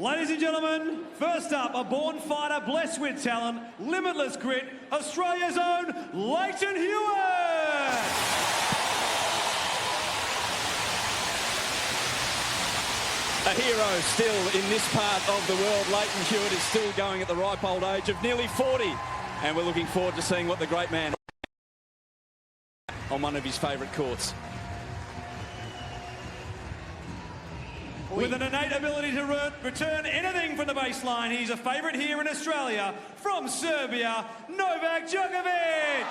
Ladies and gentlemen, first up, a born fighter blessed with talent, limitless grit, Australia's own Lleyton-Hewitt! A hero still in this part of the world. Lleyton-Hewitt is still going at the ripe old age of nearly 40. And we're looking forward to seeing what the great man on one of his favourite courts. With an innate ability to return anything from the baseline, he's a favourite here in Australia. From Serbia, Novak Djokovic!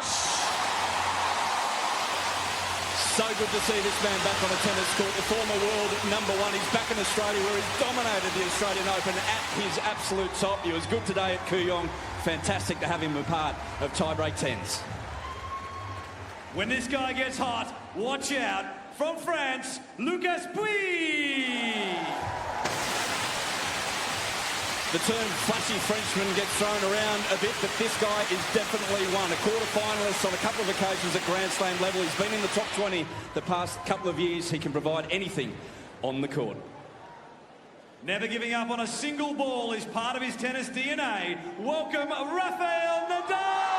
So good to see this man back on a tennis court. The former world #1. He's back in Australia where he's dominated the Australian Open at his absolute top. He was good today at Kooyong. Fantastic to have him a part of tiebreak 10s. When this guy gets hot, watch out. From France, Lucas Pouille! The term flashy Frenchman gets thrown around a bit, but this guy is definitely one. A quarter-finalist on a couple of occasions at Grand Slam level. He's been in the top 20 the past couple of years. He can provide anything on the court. Never giving up on a single ball is part of his tennis DNA. Welcome, Rafael Nadal!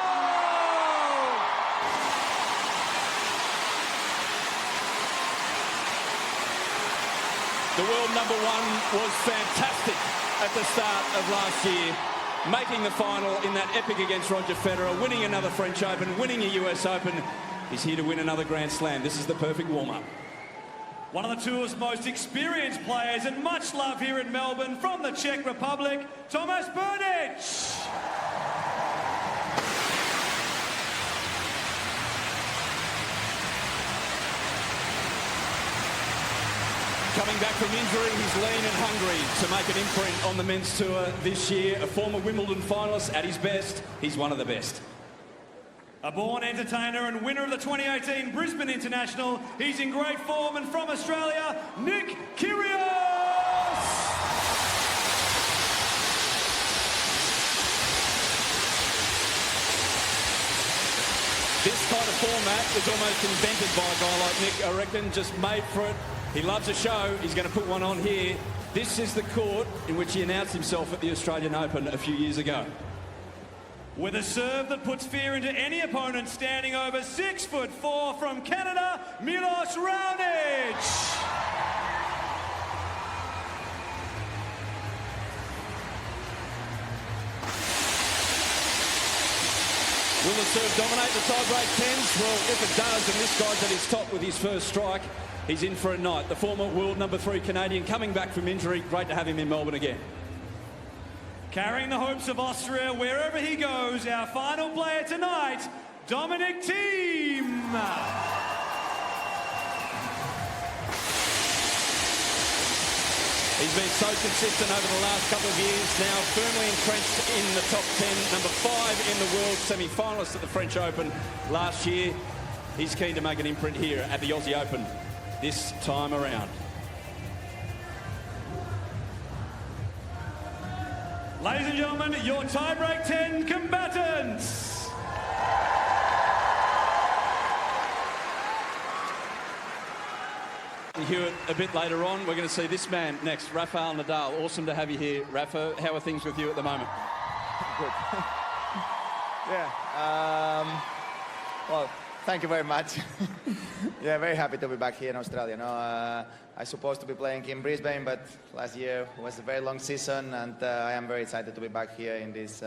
The world #1 was fantastic at the start of last year, making the final in that epic against Roger Federer, winning another French Open, winning a US Open. He's here to win another Grand Slam. This is the perfect warm-up. One of the tour's most experienced players and much love here in Melbourne from the Czech Republic, Tomas Berdych. Coming back from injury, he's lean and hungry to make an imprint on the men's tour this year. A former Wimbledon finalist at his best. He's one of the best. A born entertainer and winner of the 2018 Brisbane International, he's in great form, and from Australia, Nick Kyrgios! This kind of format was almost invented by a guy like Nick, I reckon, just made for it. He loves a show. He's going to put one on here. This is the court in which he announced himself at the Australian Open a few years ago. With a serve that puts fear into any opponent, standing over 6'4" from Canada, Milos Raonic. Will the serve dominate the tiebreak 10s? Well, if it does, and this guy's at his top with his first strike, he's in for a night. The former world #3 Canadian coming back from injury. Great to have him in Melbourne again. Carrying the hopes of Austria wherever he goes, our final player tonight, Dominic Thiem. He's been so consistent over the last couple of years, now firmly entrenched in the top 10, #5 in the world, semi-finalist at the French Open last year. He's keen to make an imprint here at the Aussie Open this time around. Ladies and gentlemen, your tiebreak 10 combatants. Hewitt a bit later on. We're going to see this man next, Rafael Nadal. Awesome to have you here, Rafa. How are things with you at the moment? Good. Yeah. Well, thank you very much. Yeah, very happy to be back here in Australia. No, I supposed to be playing in Brisbane, but last year was a very long season, and I am very excited to be back here in this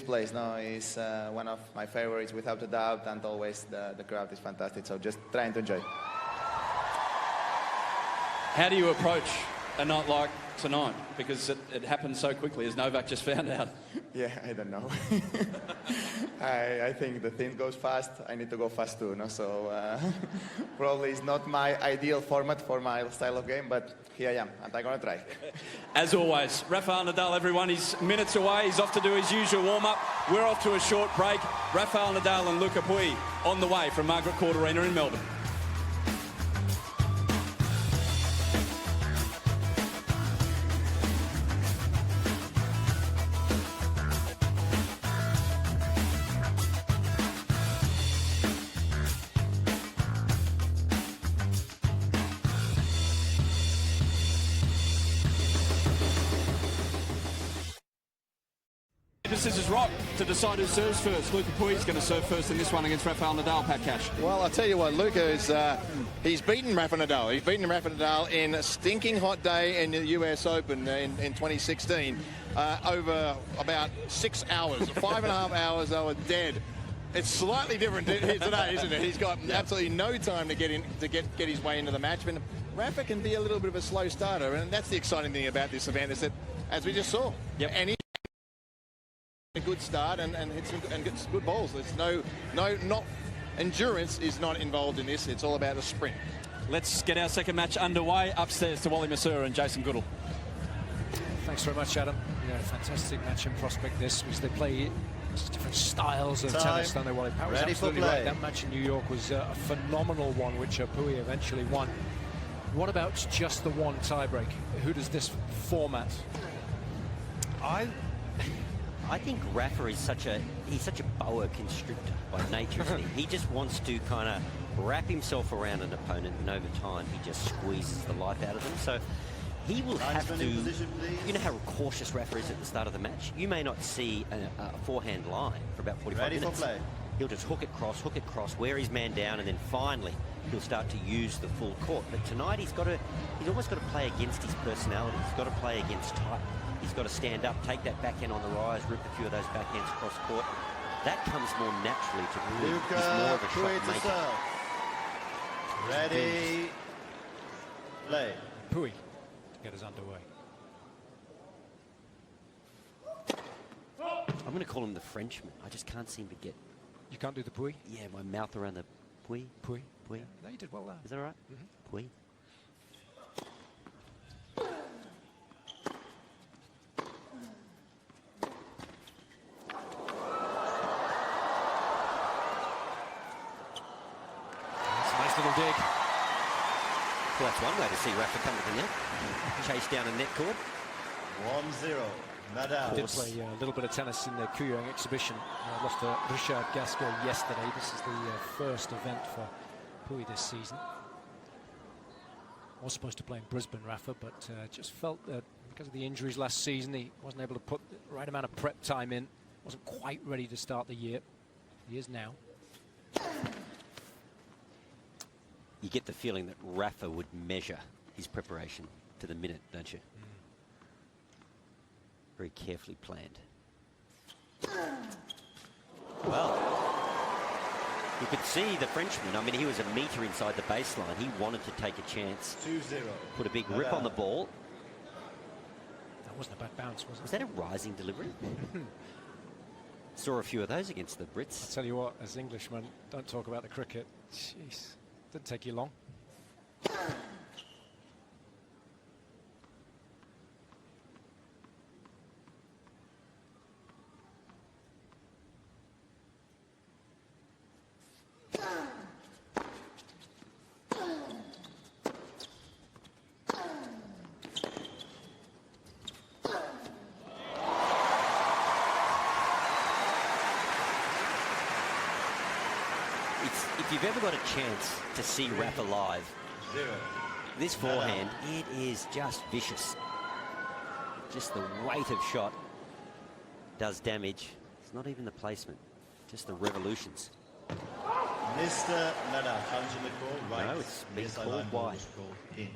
place. No, it's one of my favorites without a doubt, and always the crowd is fantastic. So just trying to enjoy. How do you approach a night like tonight? Because it happened so quickly, as Novak just found out. Yeah, I don't know. I think the thing goes fast. I need to go fast too, no? So probably it's not my ideal format for my style of game, but here I am, and I'm going to try. As always, Rafael Nadal, everyone, he's minutes away. He's off to do his usual warm-up. We're off to a short break. Rafael Nadal and Lucas Pouille on the way from Margaret Court Arena in Melbourne. paper, scissors, rock to decide who serves first. Luca Pouille is going to serve first in this one against Rafael Nadal, Pat Cash. Well, I'll tell you what, Luca is, he's beaten Rafa Nadal. He's beaten Rafa Nadal in a stinking hot day in the US Open in 2016 over about 6 hours, 5.5 hours. They were dead. It's slightly different today, isn't it? He's got absolutely no time to get his way into the match. But Rafa can be a little bit of a slow starter, and that's the exciting thing about this event is that, as we just saw, and he a good start and gets good balls. There's not endurance is not involved in this. It's all about the sprint. Let's get our second match underway. Upstairs to Wally Masura and Jason Goodall. Thanks very much, Adam. Yeah, fantastic match in prospect this, because they play different styles of tennis, don't they? Wally Pat was absolutely right. That match in New York was a phenomenal one, which Pouille eventually won. What about just the one tiebreak? Who does this format? I think Rafa is such a boa constrictor by nature, isn't he? He just wants to kind of wrap himself around an opponent, and over time he just squeezes the life out of them. So he will have to, you know how cautious Rafa is at the start of the match? You may not see a forehand line for about 45 minutes. For play. He'll just hook it cross, wear his man down, and then finally he'll start to use the full court. But tonight he's almost got to play against his personality. He's got to play against type. He's got to stand up, take that backhand on the rise, rip a few of those backhands across court. That comes more naturally to Pouille. He's more of a shot maker. Ready, play. Pouille to get us underway. I'm going to call him the Frenchman. I just can't seem to get... You can't do the Pouille? Yeah, my mouth around the Pouille. Pouille. Pouille. Yeah. No, you did well there. Is that all right? Pouille. Little dig. Well, that's one way to see Rafa come to the net. Chase down a net cord. 1-0. Nadal. Did play a little bit of tennis in the Kuyang exhibition. Lost to Richard Gasquet yesterday. This is the first event for Pouille this season. Was supposed to play in Brisbane, Rafa, but just felt that because of the injuries last season, he wasn't able to put the right amount of prep time in. Wasn't quite ready to start the year. He is now. You get the feeling that Rafa would measure his preparation to the minute, don't you? Very carefully planned. Well, you could see the Frenchman. I mean, he was a metre inside the baseline. He wanted to take a chance. 2-0. Put a big rip on the ball. That wasn't a bad bounce, was it? Was that a rising delivery? Saw a few of those against the Brits. I'll tell you what, as Englishmen, don't talk about the cricket. Jeez. Didn't take you long. If you've ever got a chance to see Rafa live, this forehand, it is just vicious. Just the weight of shot does damage. It's not even the placement, just the revolutions. Mr. Nadal challenging the call, right? No, it's been called wide. In.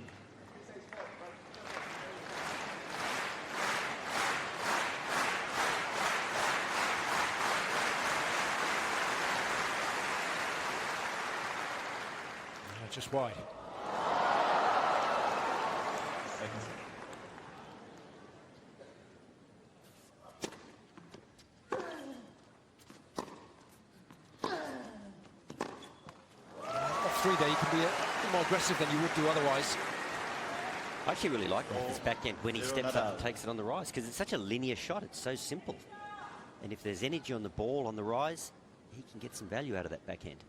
Just wide. Off three there, you can be a bit more aggressive than you would do otherwise. I actually really like this backhand when he steps up and takes it on the rise, because it's such a linear shot. It's so simple. And if there's energy on the ball on the rise, he can get some value out of that backhand.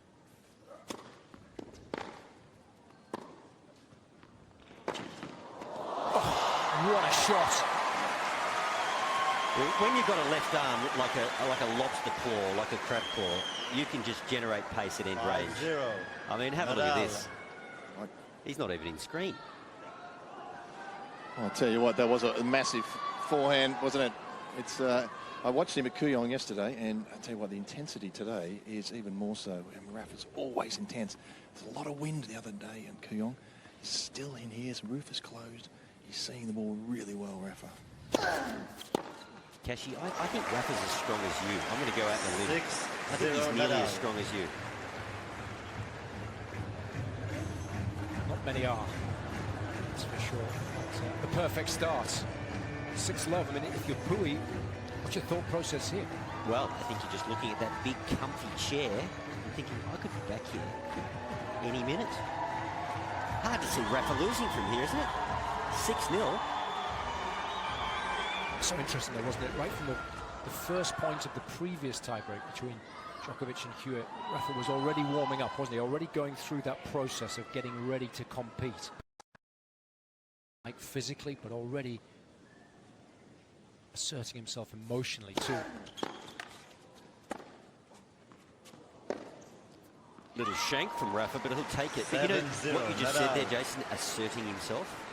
What a shot. When you've got a left arm like a lobster claw, like a crab claw, you can just generate pace at end range. I mean, have a look at this. He's not even in screen. I'll tell you what, that was a massive forehand, wasn't it? It's I watched him at Kooyong yesterday, and I tell you what, the intensity today is even more so. And Rafa's always intense. There's a lot of wind the other day in Kooyong. He's still in here, his roof is closed. He's seeing the ball really well, Rafa. Kashi, I think Rafa's as strong as you. I'm going to go out on a limb. I think he's nearly as strong as you. Not many are, that's for sure. But, the perfect start. 6-love. I mean, if you're Pouille, what's your thought process here? Well, I think you're just looking at that big, comfy chair and thinking, I could be back here any minute. Hard to see Rafa losing from here, isn't it? 6-0. So interesting, though, wasn't it? Right from the first point of the previous tiebreak between Djokovic and Hewitt, Rafa was already warming up, wasn't he? Already going through that process of getting ready to compete. Like physically, but already asserting himself emotionally too. Little shank from Rafa, but he'll take it. But you know what you just said there, Jason, asserting himself.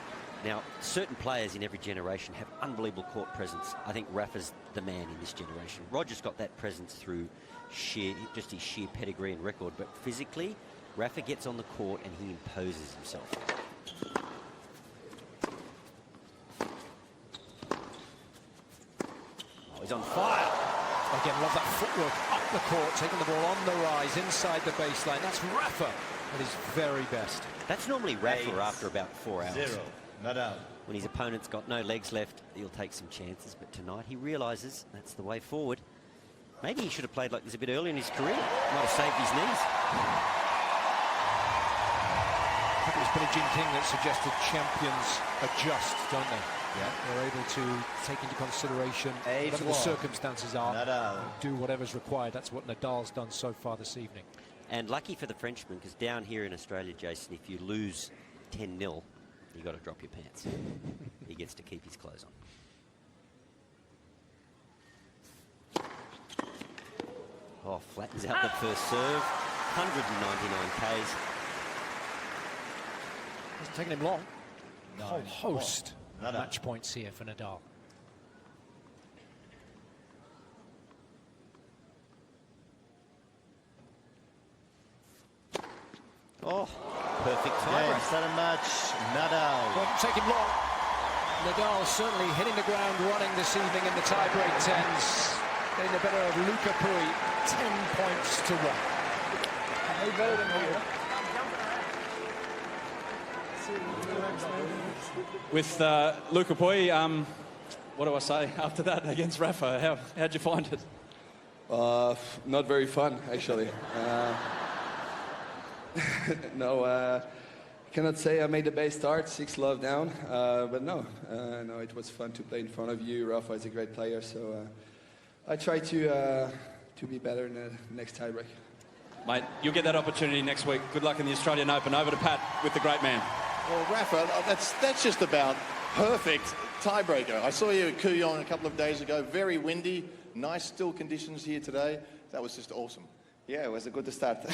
Now, certain players in every generation have unbelievable court presence. I think Rafa's the man in this generation. Roger's got that presence through just his sheer pedigree and record, but physically, Rafa gets on the court and he imposes himself. Oh, he's on fire. Again, love that footwork up the court, taking the ball on the rise, inside the baseline. That's Rafa at his very best. That's normally Rafa after about 4 hours. 0. Nadal. When his opponent's got no legs left, he'll take some chances. But tonight he realises that's the way forward. Maybe he should have played like this a bit earlier in his career. Might have saved his knees. I think it was Billie Jean King that suggested champions adjust, don't they? Yeah. They're able to take into consideration whatever the circumstances are, Nadal. do whatever's required. That's what Nadal's done so far this evening. And lucky for the Frenchman, because down here in Australia, Jason, if you lose 10-0, you got to drop your pants. He gets to keep his clothes on. Oh, flattens out the first serve. 199 Ks. Hasn't taken him long. A whole host of match points here for Nadal. Oh, perfect time. Game, set and match. Nadal. Won't take him long. Nadal certainly hitting the ground running this evening in the tiebreak tens. Getting the better of Luca Pouille, 10 points to 1. With Luca Pouille, what do I say after that against Rafa? How'd you find it? Not very fun, actually. No, cannot say I made a base start, 6-love down, but no, it was fun to play in front of you. Rafa is a great player, so I try to be better in the next tiebreak. Mate, you'll get that opportunity next week. Good luck in the Australian Open. Over to Pat with the great man. Well, Rafa, that's just about perfect tiebreaker. I saw you at Kooyong a couple of days ago. Very windy, nice still conditions here today. That was just awesome. Yeah, it was a good start.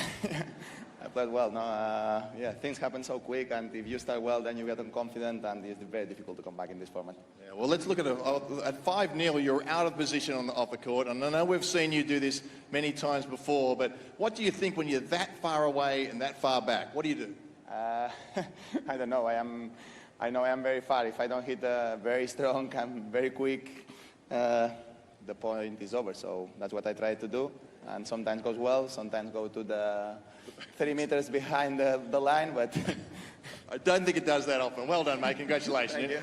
I played well. No, yeah, things happen so quick, and if you start well, then you get confident, and it's very difficult to come back in this format. Yeah, well, let's look at it. At 5-0, you're out of position off the court, and I know we've seen you do this many times before, but what do you think when you're that far away and that far back? What do you do? I don't know. I know I am very far. If I don't hit very strong and very quick, the point is over. So that's what I try to do. And sometimes goes well, sometimes go to the 3 meters behind the line, but I don't think it does that often. Well done, mate. Congratulations. Thank you.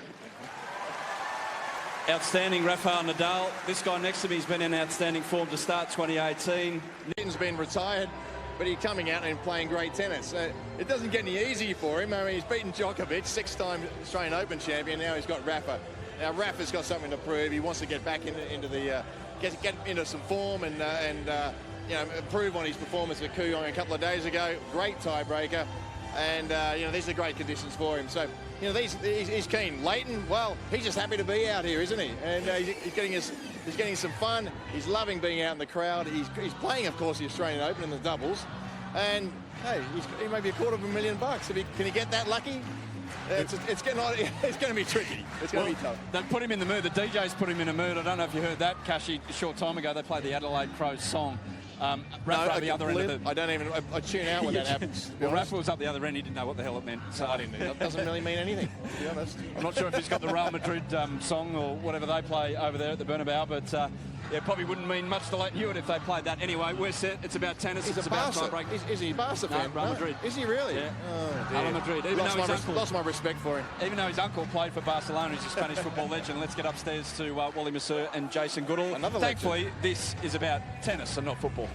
Outstanding, Rafael Nadal. This guy next to me has been in outstanding form to start 2018. Lleyton's been retired, but he's coming out and playing great tennis. It doesn't get any easier for him. I mean, he's beaten Djokovic, 6-time Australian Open champion. Now he's got Rafa. Now Rafa's got something to prove. He wants to get back into the get into some form and you know, improve on his performance at Kooyong a couple of days ago. Great tiebreaker, and you know, these are great conditions for him. So you know, he's keen. Lleyton, well, he's just happy to be out here, isn't he? And he's getting some fun. He's loving being out in the crowd. He's playing, of course, the Australian Open in the doubles, and hey, he may be $250,000. Can he get that lucky? It's going to be tricky. It's going to be tough. They put him in the mood. The DJ's put him in a mood. I don't know if you heard that, Cashy, a short time ago. They played the Adelaide Crows song. Rafa at the other end of the... I don't even... I tune out when that happens. Well, Rafa was up the other end. He didn't know what the hell it meant. So I didn't. It doesn't really mean anything, to be honest. I'm not sure if he's got the Real Madrid song or whatever they play over there at the Bernabeu, but yeah, probably wouldn't mean much to Lleyton-Hewitt if they played that. Anyway, we're set. It's about tennis. He's it's a about Barca. tiebreak. Is he a Barca fan? Real Madrid. Is he really? Yeah. Oh, Real Madrid. Even lost my respect for him. Even though his uncle played for Barcelona, he's a Spanish football legend. Let's get upstairs to Wally Masur and Jason Goodall. Thankfully, this is about tennis and not football.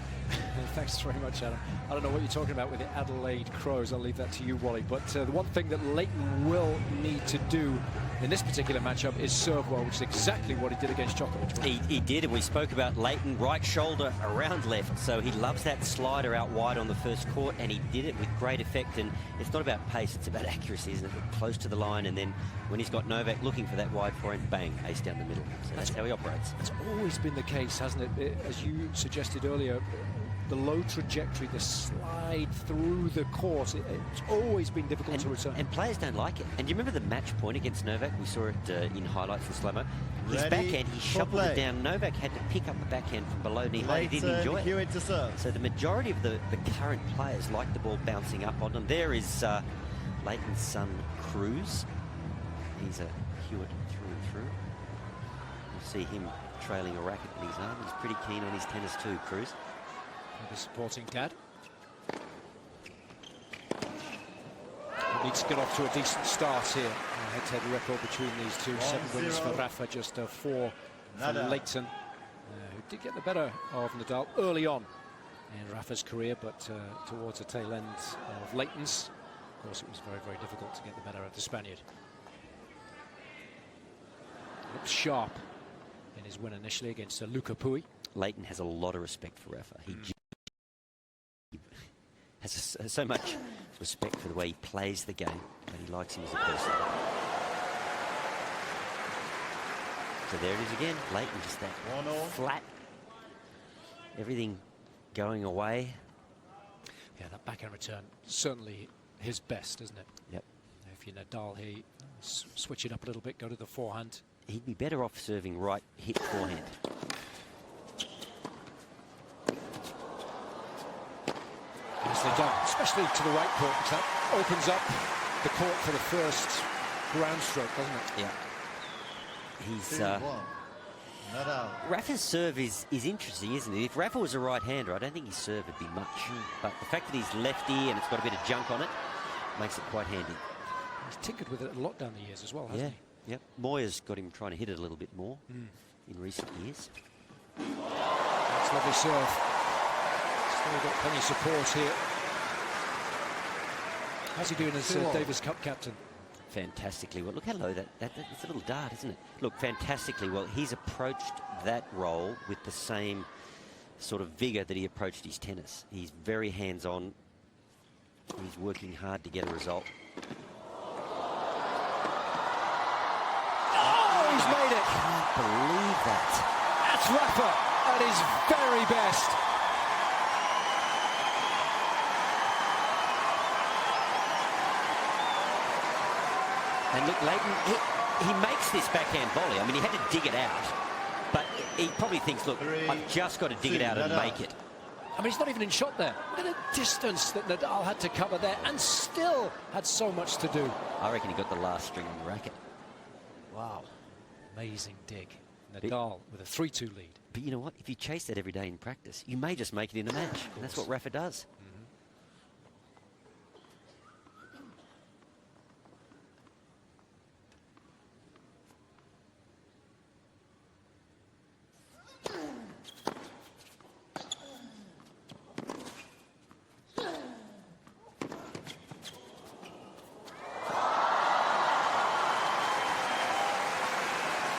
Thanks very much, Adam. I don't know what you're talking about with the Adelaide Crows. I'll leave that to you, Wally. But the one thing that Lleyton will need to do in this particular matchup is serve well, which is exactly what he did against Djokovic. He did, and we spoke about Lleyton, right shoulder around left. So he loves that slider out wide on the first court, and he did it with great effect. And it's not about pace, it's about accuracy, isn't it? Close to the line, and then when he's got Novak looking for that wide forehand, bang, ace down the middle. So that's how he operates. It's always been the case, hasn't it? As you suggested earlier, the low trajectory, the slide through the court, it's always been difficult to return. And players don't like it. And do you remember the match point against Novak? We saw it in highlights in slow-mo. His backhand, he shuffled it down. Novak had to pick up the backhand from below knee high. He didn't enjoy it. To serve. So the majority of the current players like the ball bouncing up on them. There is Lleyton's son, Cruz. He's a Hewitt through and through. You'll see him trailing a racket in his arm. He's pretty keen on his tennis too, Cruz. The supporting dad. He needs to get off to a decent start here. Head-to-head record between these two. 7 wins for Rafa, just 4 for Lleyton, who did get the better of Nadal early on in Rafa's career, but towards the tail end of Lleyton's, of course, it was very, very difficult to get the better of the Spaniard. Looks sharp in his win initially against Luca Pouille. Lleyton has a lot of respect for Rafa. He has so much respect for the way he plays the game, but he likes him as a person. So there it is again. Lleyton just that flat, everything going away. Yeah, that backhand return, certainly his best, isn't it? Yep. If you're Nadal, he switch it up a little bit, go to the forehand. He'd be better off serving right hip forehand. Nicely done, especially to the right court, because that opens up the court for the first ground stroke, doesn't it? Yeah. He's Rafa's serve is interesting, isn't it? If Rafa was a right-hander, I don't think his serve would be much. But the fact that he's lefty and it's got a bit of junk on it makes it quite handy. He's tinkered with it a lot down the years as well, hasn't he? Yep. Moya's got him trying to hit it a little bit more in recent years. That's lovely serve. Still got plenty of support here. How's he doing as Davis Cup captain? Fantastically well. Look how low that's a little dart, isn't it? Look, fantastically well. He's approached that role with the same sort of vigor that he approached his tennis. He's very hands-on. He's working hard to get a result. Oh, he's made it! I can't believe that. That's Rafa at his very best. And look, Lleyton, he makes this backhand volley. I mean, he had to dig it out, but he probably thinks, look, I've just got to dig it out and make it. I mean, he's not even in shot there. Look at the distance that Nadal had to cover there and still had so much to do. I reckon he got the last string on the racket. Wow. Amazing dig. Nadal with a 3-2 lead. But you know what? If you chase that every day in practice, you may just make it in a match. And that's what Rafa does.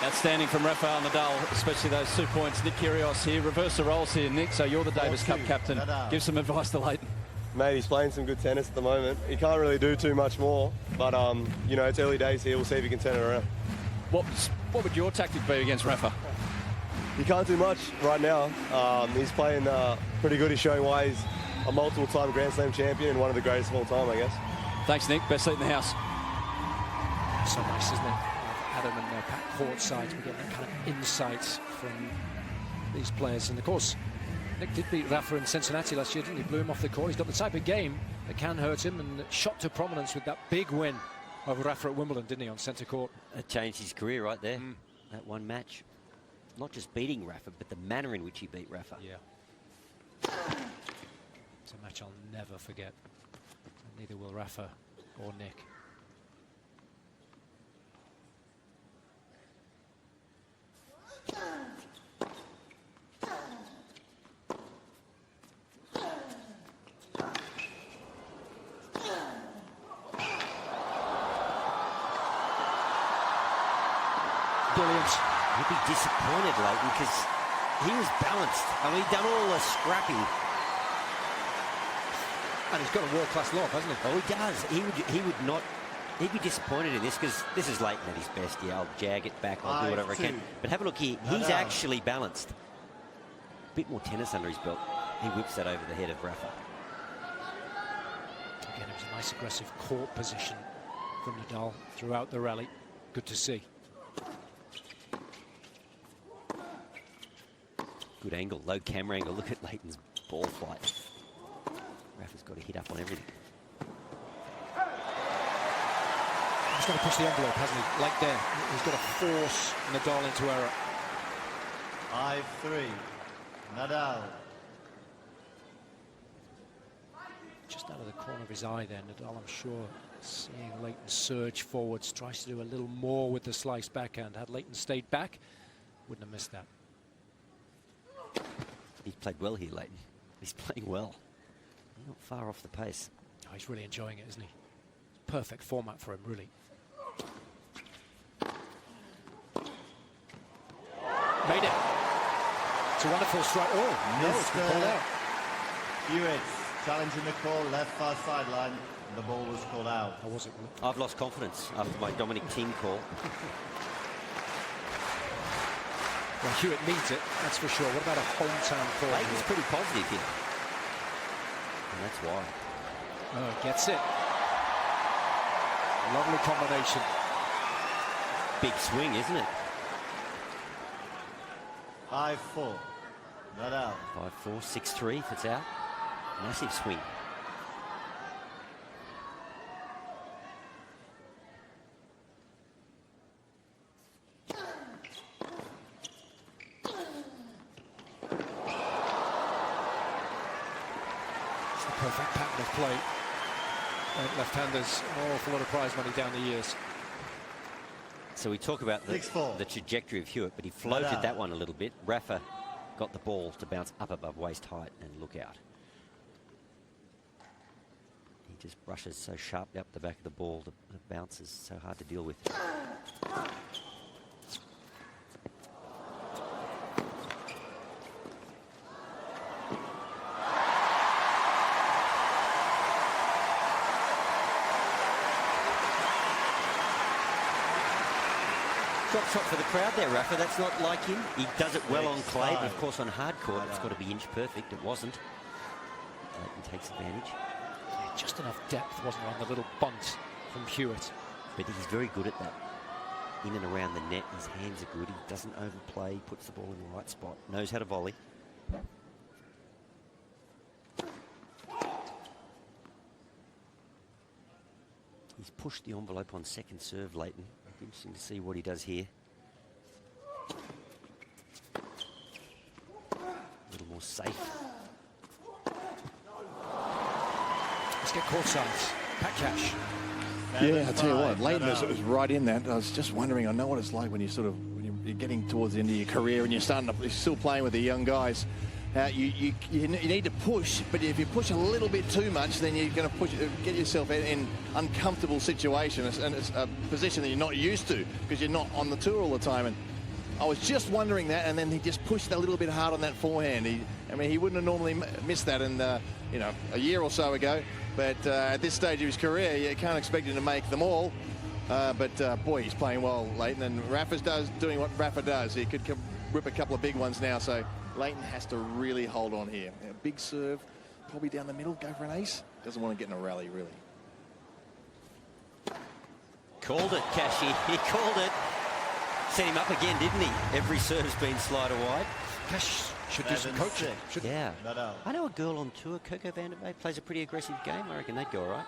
Outstanding from Rafael Nadal, especially those 2 points. Nick Kyrgios here. Reverse the roles here, Nick. So you're the Davis Cup captain. Give some advice to Lleyton. Mate, he's playing some good tennis at the moment. He can't really do too much more, but you know, it's early days here. We'll see if he can turn it around. What would your tactic be against Rafa? He can't do much right now. He's playing pretty good. He's showing why he's a multiple-time Grand Slam champion and one of the greatest of all time, I guess. Thanks, Nick. Best seat in the house. so nice, isn't it? Adam and Pat courtside, we get that kind of insight from these players. And of course, Nick did beat Rafa in Cincinnati last year, didn't he? Blew him off the court. He's got the type of game that can hurt him, and shot to prominence with that big win over Rafa at Wimbledon, didn't he, on centre court? It changed his career right there, that one match. Not just beating Rafa, but the manner in which he beat Rafa. Yeah. It's a match I'll never forget. And neither will Rafa or Nick. Brilliant. He'd be disappointed, Lleyton, because he was balanced. I mean, he'd done all the scrapping. And he's got a world-class lob, hasn't he? Oh, he does. He would not. He'd be disappointed in this, because this is Lleyton at his best. Yeah, I'll jag it back, I'll do whatever I can. But have a look here. He's actually balanced. A bit more tennis under his belt. He whips that over the head of Rafa. Again, it was a nice aggressive court position from Nadal throughout the rally. Good to see. Good angle, low camera angle. Look at Lleyton's ball flight. Rafa's got to hit up on everything. He's got to push the envelope, hasn't he? Like there. He's got to force Nadal into error. 5-3. Nadal. Just out of the corner of his eye there, Nadal, I'm sure, seeing Lleyton surge forwards, tries to do a little more with the slice backhand. Had Lleyton stayed back, wouldn't have missed that. He's played well here, Lleyton. He's playing well. He's not far off the pace. Oh, he's really enjoying it, isn't he? Perfect format for him, really. Made it. It's a wonderful strike. Oh, no, it's been called out. Hewitt challenging the call, left far sideline. The ball was called out. How was it? I've lost confidence after my Dominic Thiem call. Well, Hewitt needs it, that's for sure. What about a hometown call? Lleyton's pretty positive here. And that's why. Oh, gets it. Lovely combination. Big swing, isn't it? 5-4. Nadal. 5-4, 6-3 if it's out. Massive swing. Perfect pattern of play. Left-handers, an awful lot of prize money down the years. So we talk about the trajectory of Hewitt, but he floated that one a little bit. Rafa got the ball to bounce up above waist height and look out. He just brushes so sharply up the back of the ball, the bounce is so hard to deal with. Drop shot for the crowd there, Rafa. That's not like him. He does it well on clay, but of course on hard court, it's got to be inch perfect. It wasn't. Lleyton takes advantage. Yeah, just enough depth, wasn't there, on the little bunt from Hewitt. But he's very good at that. In and around the net, his hands are good. He doesn't overplay, puts the ball in the right spot, knows how to volley. He's pushed the envelope on second serve, Lleyton. Interesting to see what he does here. A little more safe. Let's get courtside. Pat Cash. Yeah, I tell you what, Lleyton was right in that. I was just wondering, I know what it's like when you're getting towards the end of your career and you're still playing with the young guys. You need to push, but if you push a little bit too much, then you're going to get yourself in uncomfortable situations, and it's a position that you're not used to because you're not on the tour all the time. And I was just wondering that, and then he just pushed a little bit hard on that forehand. I mean, he wouldn't have normally missed that in a year or so ago, but at this stage of his career, you can't expect him to make them all. But boy, he's playing well, Lleyton, and Rafa's doing what Rafa does. He could rip a couple of big ones now, so Lleyton has to really hold on here. A big serve, probably down the middle, go for an ace. Doesn't want to get in a rally, really. Called it, Cashy. He called it. Set him up again, didn't he? Every serve's been slider wide. Cash should do some coaching. Yeah. I know a girl on tour, Coco van der Bay, plays a pretty aggressive game. I reckon they'd go all right.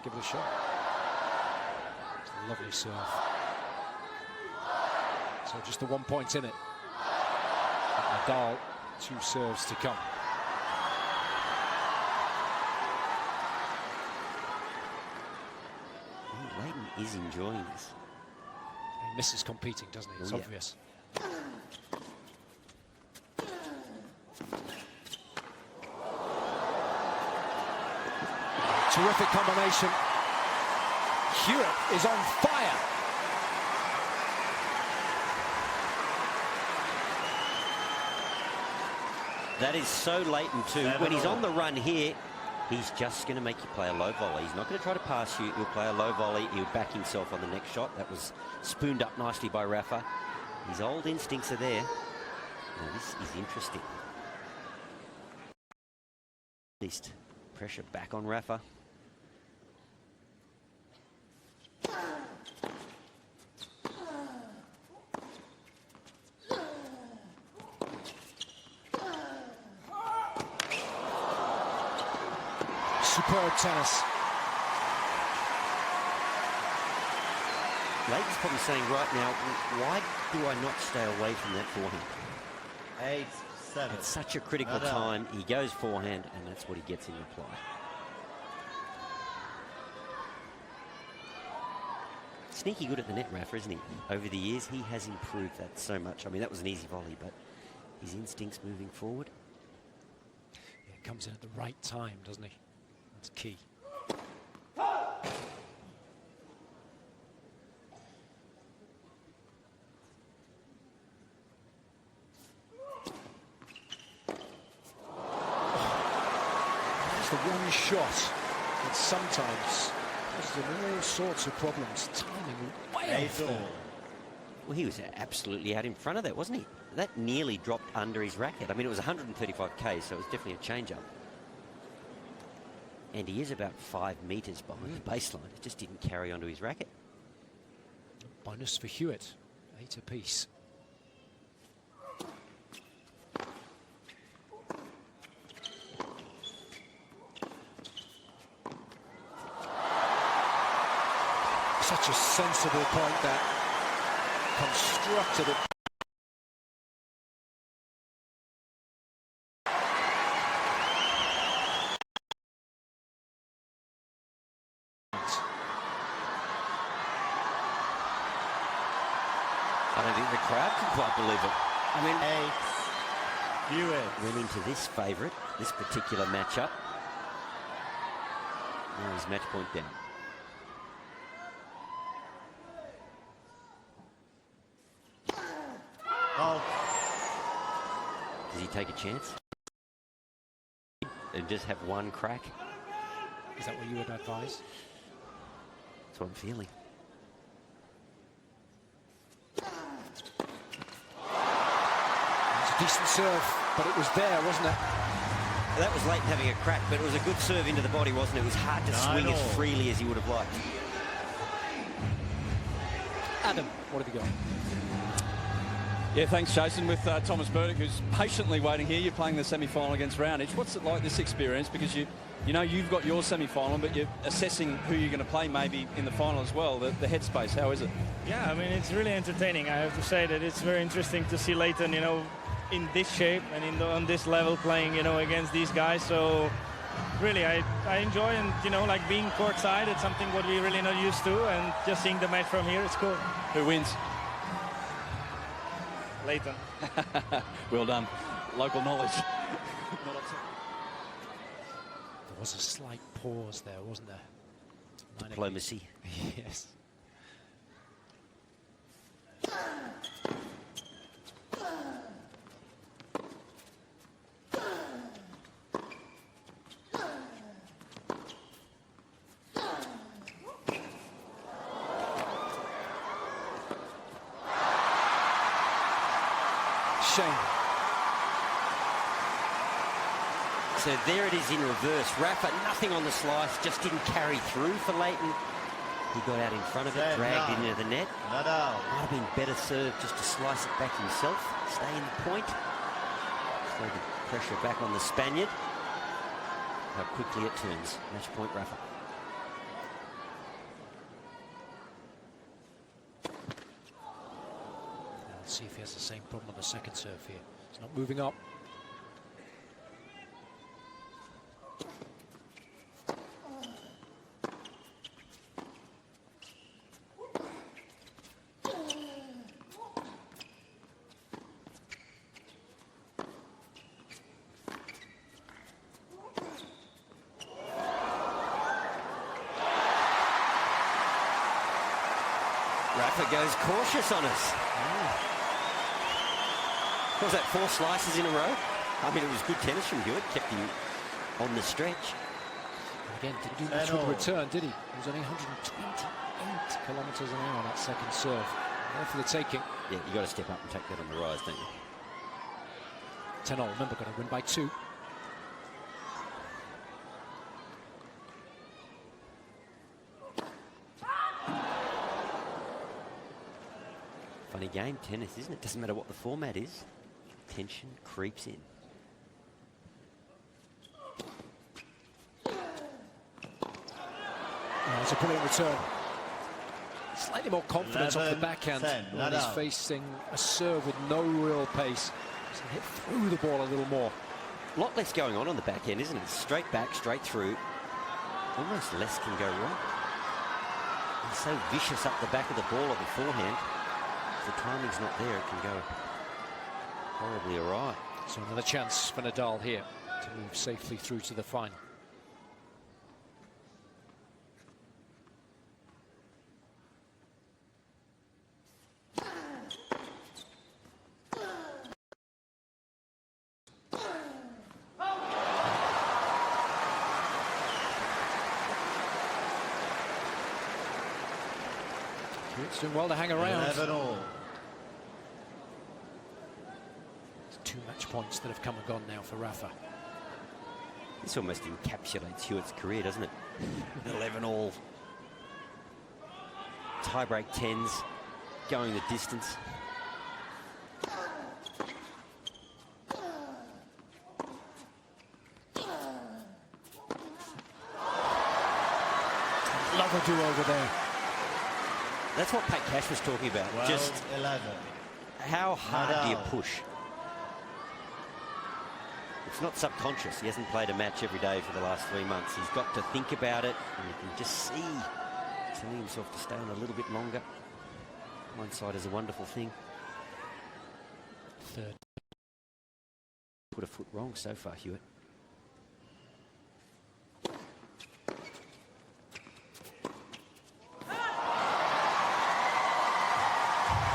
Give it a shot. It's a lovely serve. So just the 1 point in it. Nadal, 2 serves to come. Lleyton is enjoying this. He misses competing, doesn't he? It's obvious. Terrific combination. Hewitt is on fire. That is so Lleyton too. When he's on the run here, he's just going to make you play a low volley. He's not going to try to pass you. He'll play a low volley. He'll back himself on the next shot. That was spooned up nicely by Rafa. His old instincts are there. Now, this is interesting. At least pressure back on Rafa. Superb tennis. Lleyton's probably saying right now, why do I not stay away from that forehand? 8-7. It's such a critical time. He goes forehand, and that's what he gets in reply. Sneaky good at the net, Rafa, isn't he? Over the years, he has improved that so much. I mean, that was an easy volley, but his instincts moving forward. Yeah, it comes in at the right time, doesn't he? That's key. Just the one shot that sometimes causes him all sorts of problems. Timing way off there. Well, he was absolutely out in front of that, wasn't he? That nearly dropped under his racket. I mean, it was 135k, so it was definitely a change-up. And he is about 5 metres behind the baseline. It just didn't carry onto his racket. Bonus for Hewitt. 8 apiece. Such a sensible point that constructed it. I don't think the crowd can quite believe it. I mean, Hewitt went into this favourite, this particular matchup. Now his match point down. Does he take a chance and just have one crack? Is that what you would advise? That's what I'm feeling. It's a decent serve, but it was there, wasn't it? That was Lleyton having a crack, but it was a good serve into the body, wasn't it? It was hard to swing as freely as he would have liked. Adam, what have you got? Yeah, thanks, Jason. With Tomas Berdych, who's patiently waiting here. You're playing the semi-final against Roundage. What's it like, this experience? Because you know you've got your semi-final, but you're assessing who you're going to play maybe in the final as well. The headspace, how is it? Yeah, I mean, it's really entertaining. I have to say that it's very interesting to see Lleyton, you know, in this shape and on this level playing, you know, against these guys. So really, I enjoy, and you know, like being courtside, it's something what we're really not used to, and just seeing the match from here, it's cool. Who wins? Lleyton. Well done. Local knowledge. There was a slight pause there, wasn't there? Diplomacy. Yes. Shame. So there it is in reverse. Rafa, nothing on the slice, just didn't carry through for Lleyton. He got out in front of it, dragged it into the net. Nadal. Might have been better served just to slice it back himself, stay in the point. Throw the pressure back on the Spaniard. How quickly it turns. Match point, Rafa. Let's see if he has the same problem on the second serve here. He's not moving up. Rafa goes cautious on us. What was that, 4 slices in a row? I mean, it was good tennis from Hewitt, kept him on the stretch. Again, didn't do much with the return, did he? It was only 128 kilometres an hour on that second serve. There for the taking. Yeah, you got to step up and take that on the rise, don't you? 10-all, remember, got to win by 2. Funny game, tennis, isn't it? Doesn't matter what the format is. Tension creeps in. It's a brilliant return. Slightly more confidence off the backhand when he's facing a serve with no real pace. He's hit through the ball a little more. A lot less going on the back end, isn't it? Straight back, straight through. Almost less can go wrong. He's so vicious up the back of the ball or the forehand. If the timing's not there, it can go horribly awry. So another chance for Nadal here to move safely through to the final. It's doing well to hang around. 11-all. 2 match points that have come and gone now for Rafa. This almost encapsulates Hewitt's career, doesn't it? 11-all. Tiebreak 10s, going the distance. Love a do-over there. That's what Pat Cash was talking about. 12, Just 11. how hard do you Nadal. push? It's not subconscious. He hasn't played a match every day for the last 3 months. He's got to think about it, and you can just see, telling himself to stay on a little bit longer. One side is a wonderful thing. Third. Put a foot wrong so far, Hewitt.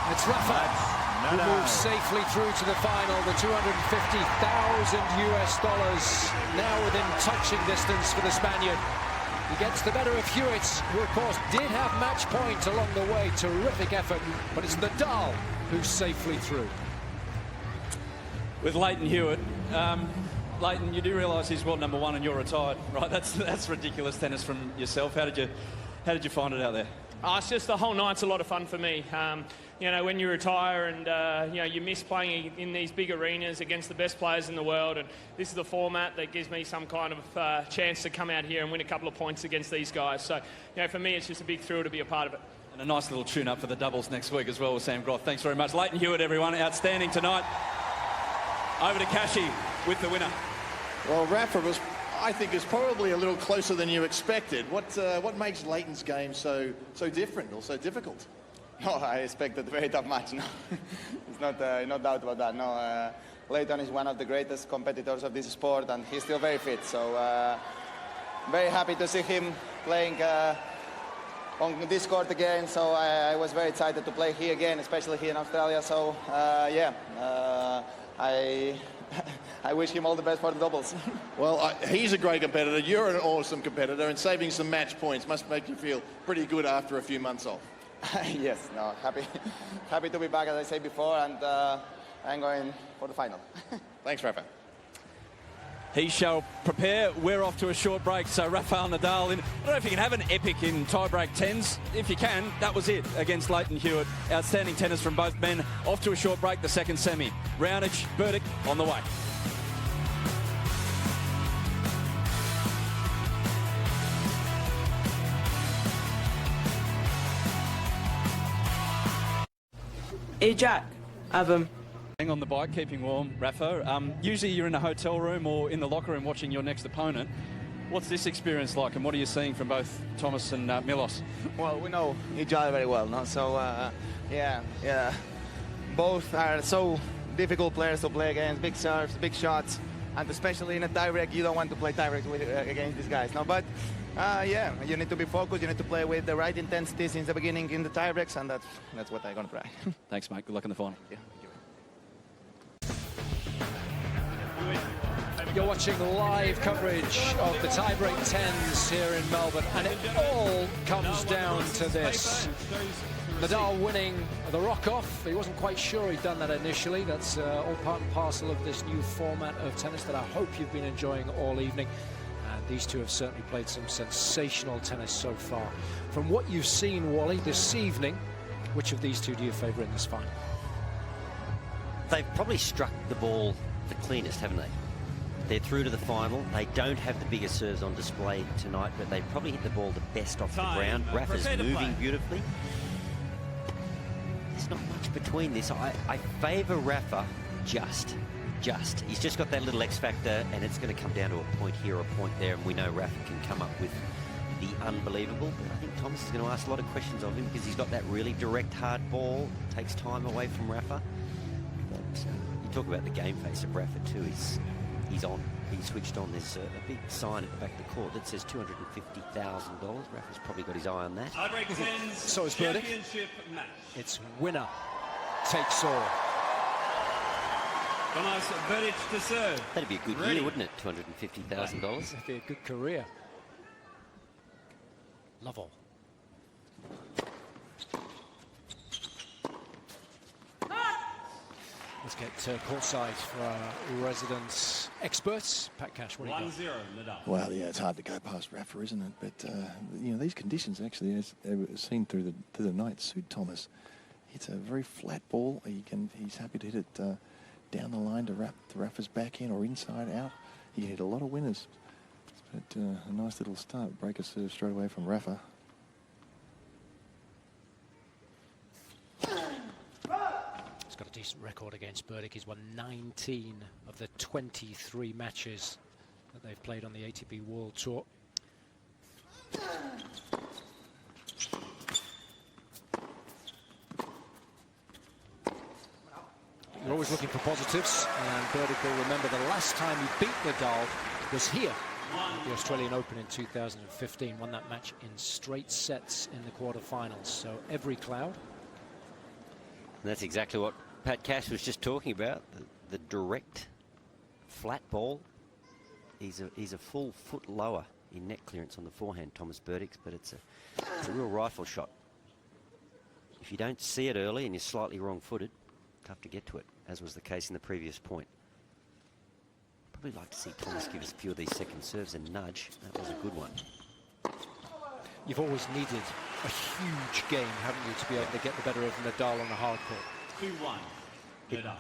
It's Rafa who moves safely through to the final. The $250,000 now within touching distance for the Spaniard. He gets the better of Hewitt, who of course did have match point along the way. Terrific effort, but it's Nadal who's safely through. With Lleyton Hewitt, Lleyton, you do realise he's world #1 and you're retired, right? That's ridiculous tennis from yourself. How did you find it out there? It's just the whole night's a lot of fun for me. You know, when you retire and you know, you miss playing in these big arenas against the best players in the world, and this is the format that gives me some kind of chance to come out here and win a couple of points against these guys. So, you know, for me, it's just a big thrill to be a part of it. And a nice little tune-up for the doubles next week as well with Sam Groth. Thanks very much. Lleyton Hewitt, everyone, outstanding tonight. Over to Cashy with the winner. Well, Rafa was, I think, is probably a little closer than you expected. What makes Lleyton's game so different or so difficult? No, I expected a very tough match. No, it's not, no doubt about that. No, Lleyton is one of the greatest competitors of this sport, and he's still very fit. So, very happy to see him playing on this court again. So I was very excited to play here again, especially here in Australia. So, yeah, I wish him all the best for the doubles. Well, he's a great competitor. You're an awesome competitor, and saving some match points must make you feel pretty good after a few months off. Yes, no, happy to be back, as I said before, and I'm going for the final. Thanks, Rafa. He shall prepare. We're off to a short break. So Rafael Nadal, I don't know if you can have an epic in tie-break 10s. If you can, that was it against Lleyton-Hewitt. Outstanding tennis from both men. Off to a short break, the second semi. Raonic, Berdych on the way. Hey Jack, Hang on the bike, keeping warm, Rafa. Usually you're in a hotel room or in the locker room watching your next opponent. What's this experience like, and what are you seeing from both Tomas and Milos? Well, we know each other very well, no? So, yeah. Both are so difficult players to play against, big serves, big shots, and especially in a tie-break, you don't want to play tie-breaks against these guys, no? But, yeah, you need to be focused, you need to play with the right intensity since the beginning in the tie-breaks, and that's what I'm going to try. Thanks, mate. Good luck in the final. Yeah. You're watching live coverage of the tie-break 10s here in Melbourne, and it all comes down to this. Nadal winning the rock-off. He wasn't quite sure he'd done that initially. That's all part and parcel of this new format of tennis that I hope you've been enjoying all evening. And these two have certainly played some sensational tennis so far. From what you've seen, Wally, this evening, which of these two do you favour in this final? They've probably struck the ball the cleanest, haven't they? They're through to the final. They don't have the biggest serves on display tonight, but they probably hit the ball the best off the ground. Rafa's moving beautifully. There's not much between this. I favour Rafa just. He's just got that little X factor, and it's going to come down to a point here or a point there, and we know Rafa can come up with the unbelievable. But I think Tomas is going to ask a lot of questions of him because he's got that really direct, hard ball. Takes time away from Rafa. But you talk about the game face of Rafa too. He's on. He's switched on. There's a big sign at the back of the court that says $250,000. Rafa's probably got his eye on that. So is Berdych. It's winner takes all. Tomas Berdych to serve. That'd be a good year, wouldn't it? $250,000. That'd be a good career. Love all. Let's get courtside for our resident experts. Pat Cash, what do you got? 1-0 Nadal. Well, yeah, it's hard to go past Rafa, isn't it? But you know, these conditions actually, as seen through the night, suit Tomas. It's a very flat ball. He's happy to hit it down the line to Rafa's back in or inside out. He hit a lot of winners. But a nice little start. Break a serve straight away from Rafa. He's got a decent record against Berdych. He's won 19 of the 23 matches that they've played on the ATP World Tour. You're always looking for positives, and Berdych will remember the last time he beat Nadal was here at the Australian Open in 2015. Won that match in straight sets in the quarterfinals. So every cloud. And that's exactly what Pat Cash was just talking about. The direct, flat ball. He's a full foot lower in net clearance on the forehand, Tomas Berdych, but it's a real rifle shot. If you don't see it early and you're slightly wrong-footed, tough to get to it, as was the case in the previous point. Probably like to see Tomas give us a few of these second serves and nudge. That was a good one. You've always needed a huge game, haven't you, to be able to get the better of Nadal on the hard court. 2-1 Nadal.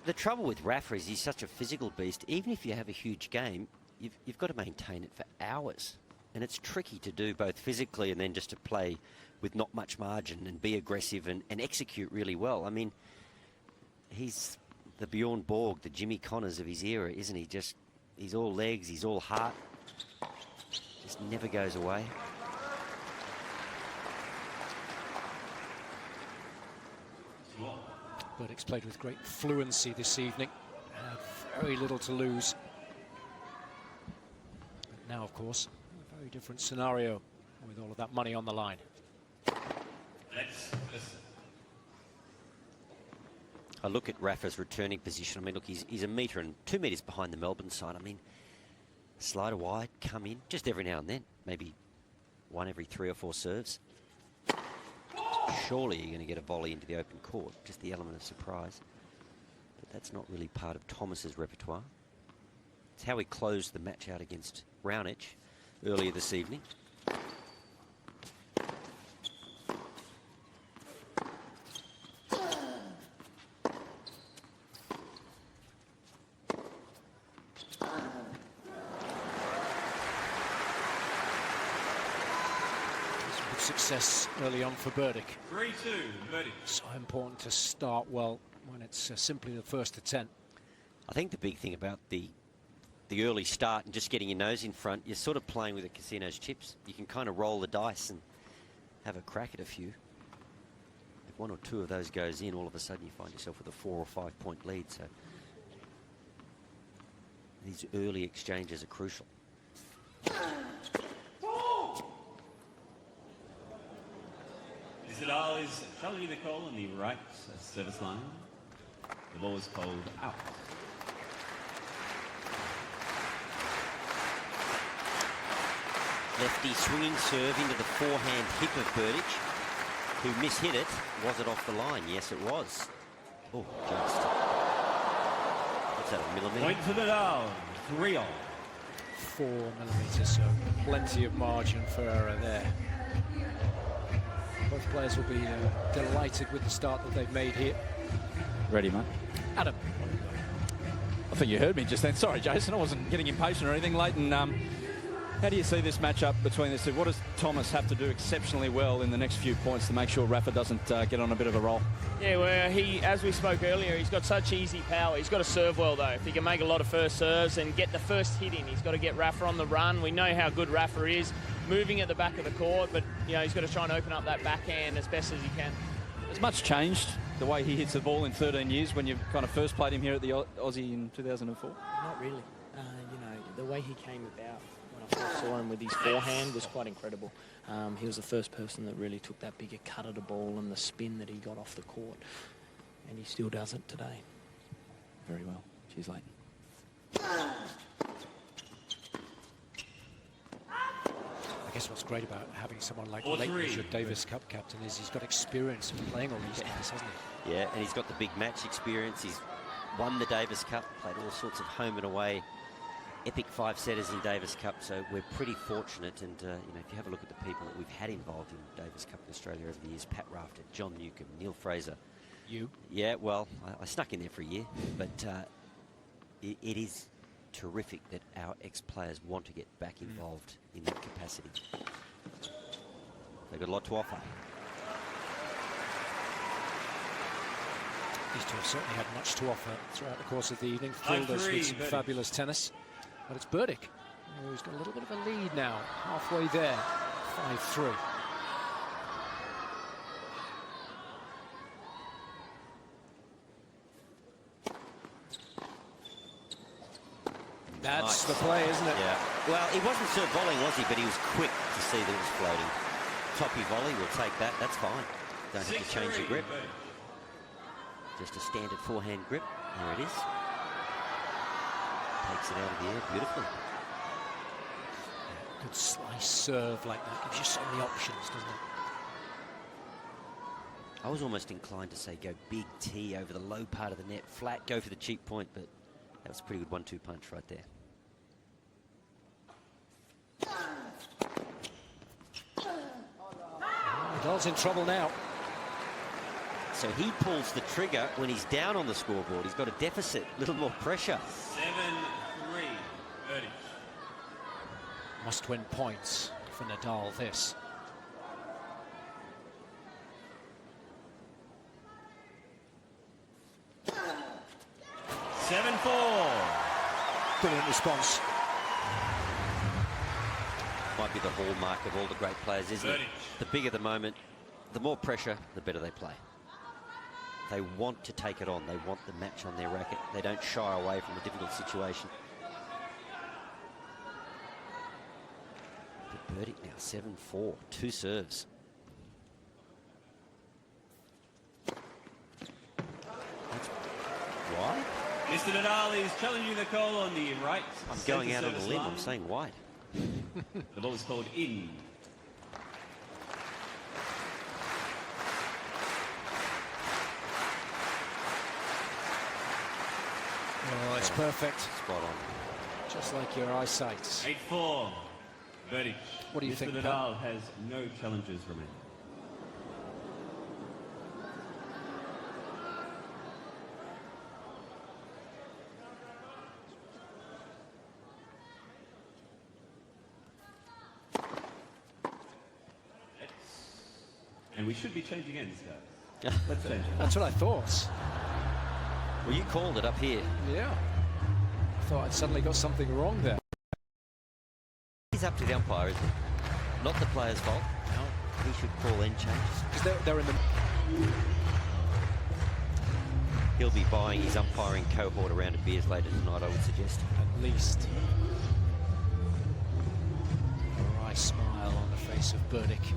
The trouble with Rafa is he's such a physical beast. Even if you have a huge game, you've got to maintain it for hours. And it's tricky to do both physically and then just to play with not much margin and be aggressive and execute really well. I mean, he's the Bjorn Borg, the Jimmy Connors of his era, isn't he? He's all legs, he's all heart. Just never goes away. Berdych's played with great fluency this evening. Very little to lose. But now, of course, a very different scenario with all of that money on the line. I look at Rafa's returning position. I mean, look, he's a metre and 2 metres behind the Melbourne side. I mean, slider wide, come in, just every now and then. Maybe one every 3 or 4 serves. Surely you're going to get a volley into the open court, just the element of surprise. But that's not really part of Tomas's repertoire. It's how he closed the match out against Raonic earlier this evening. Success early on for Berdych. 3-2, Berdych. So important to start well when it's simply the first to 10. I think the big thing about the early start and just getting your nose in front, you're sort of playing with a casino's chips. You can kind of roll the dice and have a crack at a few. If one or two of those goes in, all of a sudden you find yourself with a 4 or 5 point lead. So these early exchanges are crucial. Nadal is challenging the call on the right service line. The ball is called out. Lefty swinging serve into the forehand hip of Berdych, who mishit it. Was it off the line? Yes, it was. Oh, just. What's that, a millimetre? Point for Nadal, 3-all. 4 millimetres, so plenty of margin for error there. Both players will be delighted with the start that they've made here. Ready, mate. Adam. I think you heard me just then. Sorry, Jason, I wasn't getting impatient or anything. Lleyton, how do you see this matchup between the two? What does Tomas have to do exceptionally well in the next few points to make sure Rafa doesn't get on a bit of a roll? Yeah, well, as we spoke earlier, he's got such easy power. He's got to serve well, though. If he can make a lot of first serves and get the first hit in, he's got to get Rafa on the run. We know how good Rafa is, moving at the back of the court, but you know he's got to try and open up that backhand as best as he can. Has much changed the way he hits the ball in 13 years when you kind of first played him here at the Aussie in 2004? Not really. You know, the way he came about when I first saw him with his forehand was quite incredible. He was the first person that really took that bigger cut of the ball and the spin that he got off the court, and he still does it today. Very well. Cheers, Lleyton. I guess what's great about having someone like Lleyton as your Davis Cup captain is he's got experience in playing all these guys, hasn't he? Yeah, and he's got the big match experience. He's won the Davis Cup, played all sorts of home and away epic 5-setters in Davis Cup, so we're pretty fortunate. And you know, if you have a look at the people that we've had involved in Davis Cup in Australia over the years, Pat Rafter, John Newcombe, Neil Fraser. You? Yeah, well, I snuck in there for a year, but it is terrific that our ex-players want to get back involved in that capacity. They've got a lot to offer. These two have certainly had much to offer throughout the course of the evening. Filled us with some fabulous tennis. But it's Berdych, who's got a little bit of a lead now, halfway there, 5-3. That's the play, isn't it? Yeah. Well, he wasn't serve volleying, was he? But he was quick to see that it was floating. Toppy volley, we'll take that. That's fine. Don't have to change your grip. Just a standard forehand grip. There it is. Takes it out of the air beautifully. Good slice serve like that. Gives you so many options, doesn't it? I was almost inclined to say go big T over the low part of the net, flat, go for the cheap point, but that was a pretty good 1-2 punch right there. Nadal's in trouble now. So he pulls the trigger when he's down on the scoreboard. He's got a deficit, a little more pressure. 7-3, Berdych. Must-win points for Nadal, this. Brilliant response. Might be the hallmark of all the great players, isn't it? The bigger the moment, the more pressure, the better they play. They want to take it on. They want the match on their racket. They don't shy away from a difficult situation. But Berdych now 7-4, 2 serves. That's wide. Mr. Nadal is challenging the call on the right. I'm going out on a limb. I'm saying wide. The ball is called in. Oh, it's perfect. Spot on. Just like your eyesight. 8-4. Berdych. What do you think, Nadal has no challenges remaining. And we should be changing ends, guys. Let's change it. That's what I thought. Well, you called it up here. Yeah. I thought I'd suddenly got something wrong there. He's up to the umpire, isn't it? Not the player's fault. No, he should call end changes. Because they're in the... He'll be buying his umpiring cohort around of beers later tonight, I would suggest. At least. A wry smile on the face of Berdych.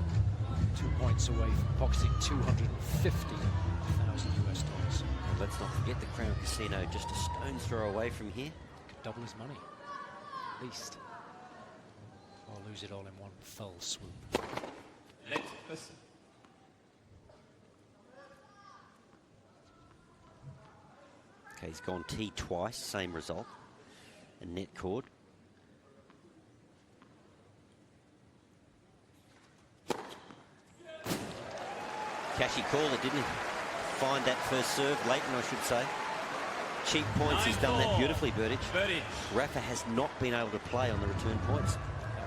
2 points away from pocketing $250,000 US. Let's not forget the Crown Casino just a stone's throw away from here. Could double his money, at least. Or lose it all in one fell swoop. Let's listen. Okay, he's gone tee twice, same result. A net cord. Cashy called it, didn't he? Find that first serve, Lleyton, I should say. Cheap points, he's done that beautifully, Berdych. Rafa has not been able to play on the return points.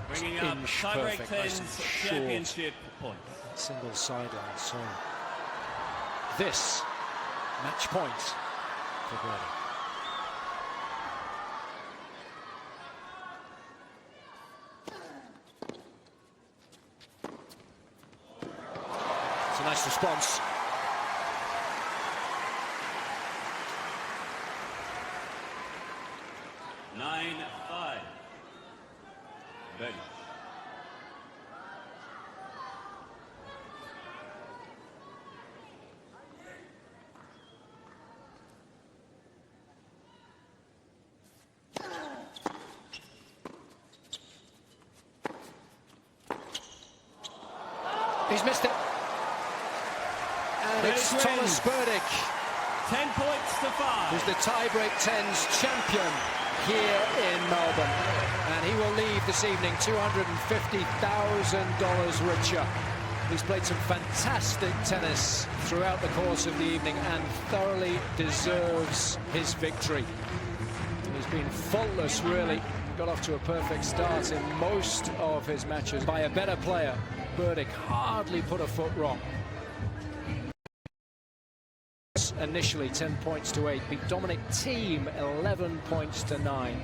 Bringing up tiebreak 10's championship points. Single sideline, so this match point for Berdych. It's a nice response. Berdych. He's missed it. And it's Tomas Berdych. 10 points to 5. Who's the tiebreak 10's champion here in Melbourne. And he will leave this evening $250,000 richer. He's played some fantastic tennis throughout the course of the evening and thoroughly deserves his victory. He's been faultless, really. Got off to a perfect start in most of his matches by a better player. Berdych hardly put a foot wrong. Initially 10 points to 8, beat Dominic Thiem 11 points to 9,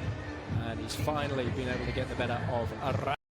and he's finally been able to get the better of